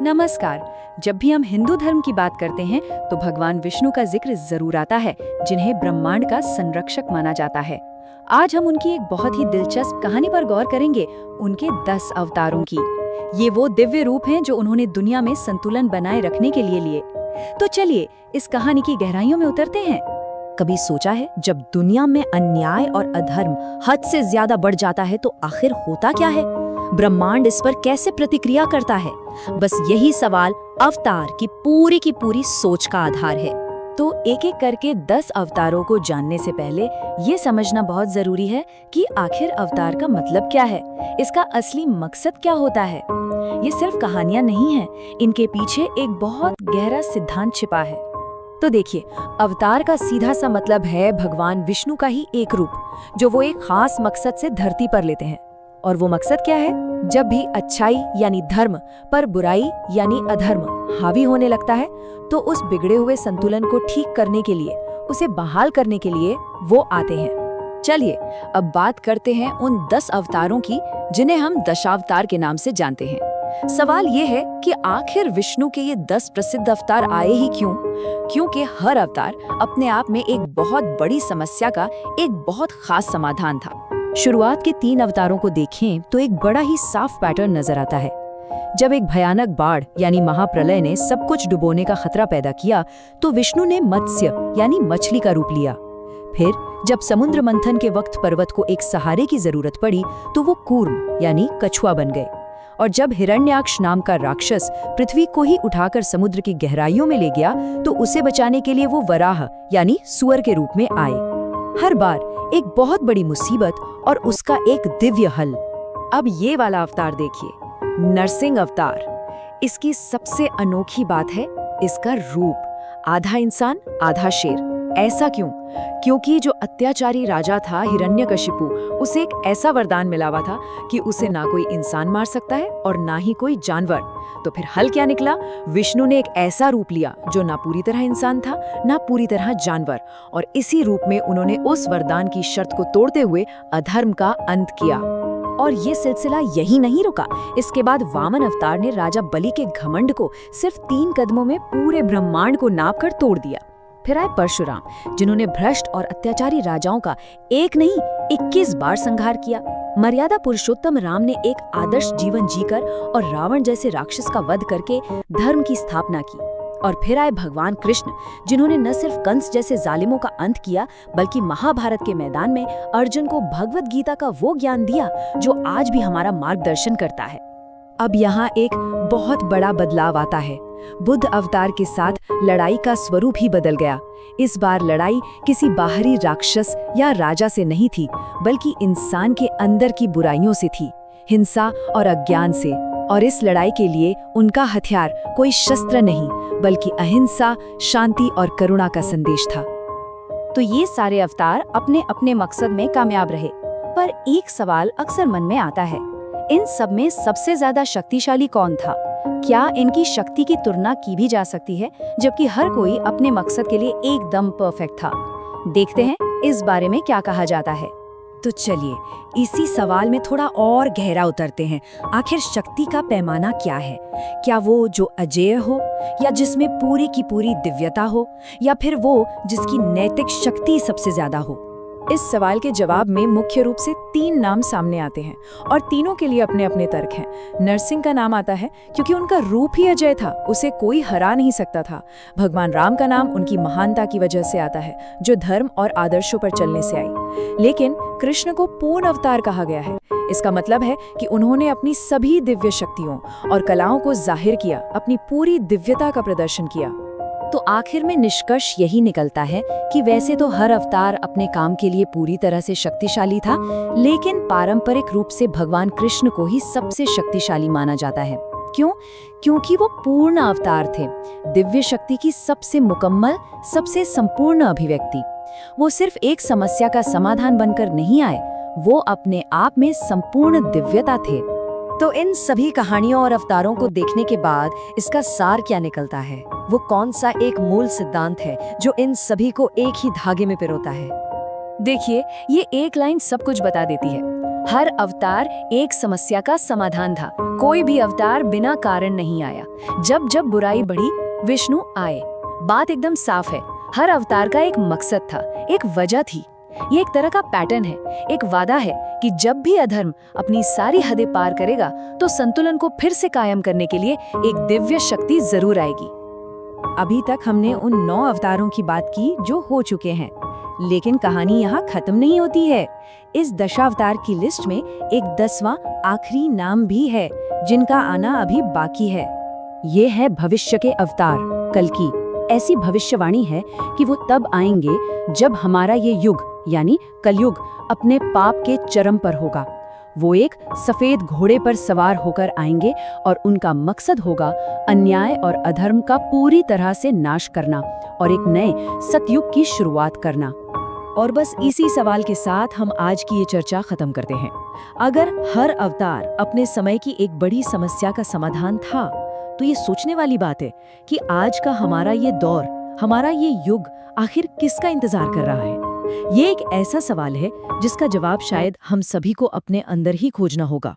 नमस्कार। जब भी हम हिंदू धर्म की बात करते हैं तो भगवान विष्णु का जिक्र जरूर आता है, जिन्हें ब्रह्मांड का संरक्षक माना जाता है। आज हम उनकी एक बहुत ही दिलचस्प कहानी पर गौर करेंगे, उनके 10 अवतारों की। ये वो दिव्य रूप हैं जो उन्होंने दुनिया में संतुलन बनाए रखने के लिए लिए। तो चलिए इस कहानी की गहराइयों में उतरते हैं। कभी सोचा है, जब दुनिया में अन्याय और अधर्म हद से ज्यादा बढ़ जाता है तो आखिर होता क्या है? ब्रह्मांड इस पर कैसे प्रतिक्रिया करता है? बस यही सवाल अवतार की पूरी सोच का आधार है। तो एक एक करके 10 अवतारों को जानने से पहले ये समझना बहुत जरूरी है कि आखिर अवतार का मतलब क्या है, इसका असली मकसद क्या होता है। ये सिर्फ कहानियां नहीं हैं, इनके पीछे एक बहुत गहरा सिद्धांत छिपा है। तो देखिए, अवतार का सीधा सा मतलब है भगवान विष्णु का ही एक रूप, जो वो एक खास मकसद से धरती पर लेते हैं। और वो मकसद क्या है? जब भी अच्छाई यानी धर्म पर बुराई यानी अधर्म हावी होने लगता है, तो उस बिगड़े हुए संतुलन को ठीक करने के लिए, उसे बहाल करने के लिए वो आते हैं। चलिए अब बात करते हैं उन 10 अवतारों की, जिन्हें हम दशावतार के नाम से जानते हैं। सवाल ये है कि आखिर विष्णु के ये 10 प्रसिद्ध अवतार आए ही क्यों? क्योंकि हर अवतार अपने आप में एक बहुत बड़ी समस्या का एक बहुत खास समाधान था। शुरुआत के 3 अवतारों को देखें तो एक बड़ा ही साफ पैटर्न नजर आता है। जब एक भयानक बाढ़ यानी महाप्रलय ने सब कुछ डुबोने का खतरा पैदा किया, तो विष्णु ने मत्स्य यानी मछली का रूप लिया। फिर जब समुद्र मंथन के वक्त पर्वत को एक सहारे की जरूरत पड़ी, तो वो कूर्म यानी कछुआ बन गए। और जब हिरण्याक्ष नाम का राक्षस पृथ्वी को ही उठाकर समुद्र की गहराइयों में ले गया, तो उसे बचाने के लिए वो वराह यानी सुअर के रूप में आए। हर बार एक बहुत बड़ी मुसीबत और उसका एक दिव्य हल। अब ये वाला अवतार देखिए, नरसिंह अवतार। इसकी सबसे अनोखी बात है इसका रूप, आधा इंसान आधा शेर। ऐसा क्यों? क्योंकि जो अत्याचारी राजा था हिरण्यकशिपु, उसे एक ऐसा वरदान मिला हुआ था कि उसे ना कोई इंसान मार सकता है और ना ही कोई जानवर। तो फिर हल क्या निकला? विष्णु ने एक ऐसा रूप लिया जो ना पूरी तरह इंसान था ना पूरी तरह जानवर, और इसी रूप में उन्होंने उस वरदान की शर्त को तोड़ते हुए अधर्म का अंत किया। और ये सिलसिला यही नहीं रुका। इसके बाद वामन अवतार ने राजा बलि के घमंड को सिर्फ 3 कदमों में पूरे ब्रह्मांड को नापकर तोड़ दिया। फिर आए परशुराम, जिन्होंने भ्रष्ट और अत्याचारी राजाओं का एक नहीं 21 बार संहार किया। मर्यादा पुरुषोत्तम राम ने एक आदर्श जीवन जीकर और रावण जैसे राक्षस का वध करके धर्म की स्थापना की। और फिर आए भगवान कृष्ण, जिन्होंने न सिर्फ कंस जैसे जालिमों का अंत किया, बल्कि महाभारत के मैदान में अर्जुन को भगवत गीता का वो ज्ञान दिया जो आज भी हमारा मार्गदर्शन करता है। अब यहाँ एक बहुत बड़ा बदलाव आता है। बुद्ध अवतार के साथ लड़ाई का स्वरूप ही बदल गया। इस बार लड़ाई किसी बाहरी राक्षस या राजा से नहीं थी, बल्कि इंसान के अंदर की बुराइयों से थी, हिंसा और अज्ञान से। और इस लड़ाई के लिए उनका हथियार कोई शस्त्र नहीं, बल्कि अहिंसा, शांति और करुणा का संदेश था। तो ये सारे अवतार अपने अपने मकसद में कामयाब रहे, पर एक सवाल अक्सर मन में आता है, इन सब में सबसे ज्यादा शक्तिशाली कौन था? क्या इनकी शक्ति की तुलना की भी जा सकती है, जबकि हर कोई अपने मकसद के लिए एकदम परफेक्ट था? देखते हैं इस बारे में क्या कहा जाता है। तो चलिए इसी सवाल में थोड़ा और गहरा उतरते हैं। आखिर शक्ति का पैमाना क्या है? क्या वो जो अजेय हो, या जिसमें पूरी की पूरी दिव्यता हो, या फिर वो जिसकी नैतिक शक्ति सबसे ज्यादा हो? इस सवाल के जवाब में मुख्य रूप से 3 नाम सामने आते हैं, और तीनों के लिए अपने अपने तर्क हैं। नरसिंह का नाम आता है क्योंकि उनका रूप ही अजय था, उसे कोई हरा नहीं सकता था। भगवान राम का नाम उनकी महानता की वजह से आता है, जो धर्म और आदर्शों पर चलने से आई। लेकिन कृष्ण को पूर्ण अवतार कहा गया है। इसका मतलब है कि उन्होंने अपनी सभी दिव्य शक्तियों और कलाओं को जाहिर किया, अपनी पूरी दिव्यता का प्रदर्शन किया। तो आखिर में निष्कर्ष यही निकलता है कि वैसे तो हर अवतार अपने काम के लिए पूरी तरह से शक्तिशाली था, लेकिन पारंपरिक रूप से भगवान कृष्ण को ही सबसे शक्तिशाली माना जाता है। क्यों? क्योंकि वो पूर्ण अवतार थे, दिव्य शक्ति की सबसे मुकम्मल, सबसे संपूर्ण अभिव्यक्ति। वो सिर्फ एक समस्या का समाधान बनकर नहीं आए, वो अपने आप में संपूर्ण दिव्यता थे। तो इन सभी कहानियों और अवतारों को देखने के बाद इसका सार क्या निकलता है? वो कौन सा एक मूल सिद्धांत है जो इन सभी को एक ही धागे में पिरोता है? देखिए, ये एक लाइन सब कुछ बता देती है। हर अवतार एक समस्या का समाधान था, कोई भी अवतार बिना कारण नहीं आया। जब जब बुराई बढ़ी, विष्णु आए। बात एकदम साफ है, हर अवतार का एक मकसद था, एक वजह थी। ये एक तरह का पैटर्न है, एक वादा है कि जब भी अधर्म अपनी सारी हदें पार करेगा तो संतुलन को फिर से कायम करने के लिए एक दिव्य शक्ति जरूर आएगी। अभी तक हमने उन 9 अवतारों की बात की जो हो चुके हैं, लेकिन कहानी यहाँ खत्म नहीं होती है। इस दशावतार की लिस्ट में एक 10वां आखिरी नाम भी है, जिनका आना अभी बाकी है। ये है भविष्य के अवतार, कल्कि। ऐसी भविष्यवाणी है कि वो तब आएंगे जब हमारा ये युग यानी कलयुग अपने पाप के चरम पर होगा। वो एक सफेद घोड़े पर सवार होकर आएंगे और उनका मकसद होगा अन्याय और अधर्म का पूरी तरह से नाश करना और एक नए सतयुग की शुरुआत करना। और बस इसी सवाल के साथ हम आज की ये चर्चा खत्म करते हैं। अगर हर अवतार अपने समय की एक बड़ी समस्या का समाधान था, तो ये सोचने वाली बात है कि आज का हमारा ये दौर, हमारा ये युग आखिर किसका इंतजार कर रहा है। ये एक ऐसा सवाल है जिसका जवाब शायद हम सभी को अपने अंदर ही खोजना होगा।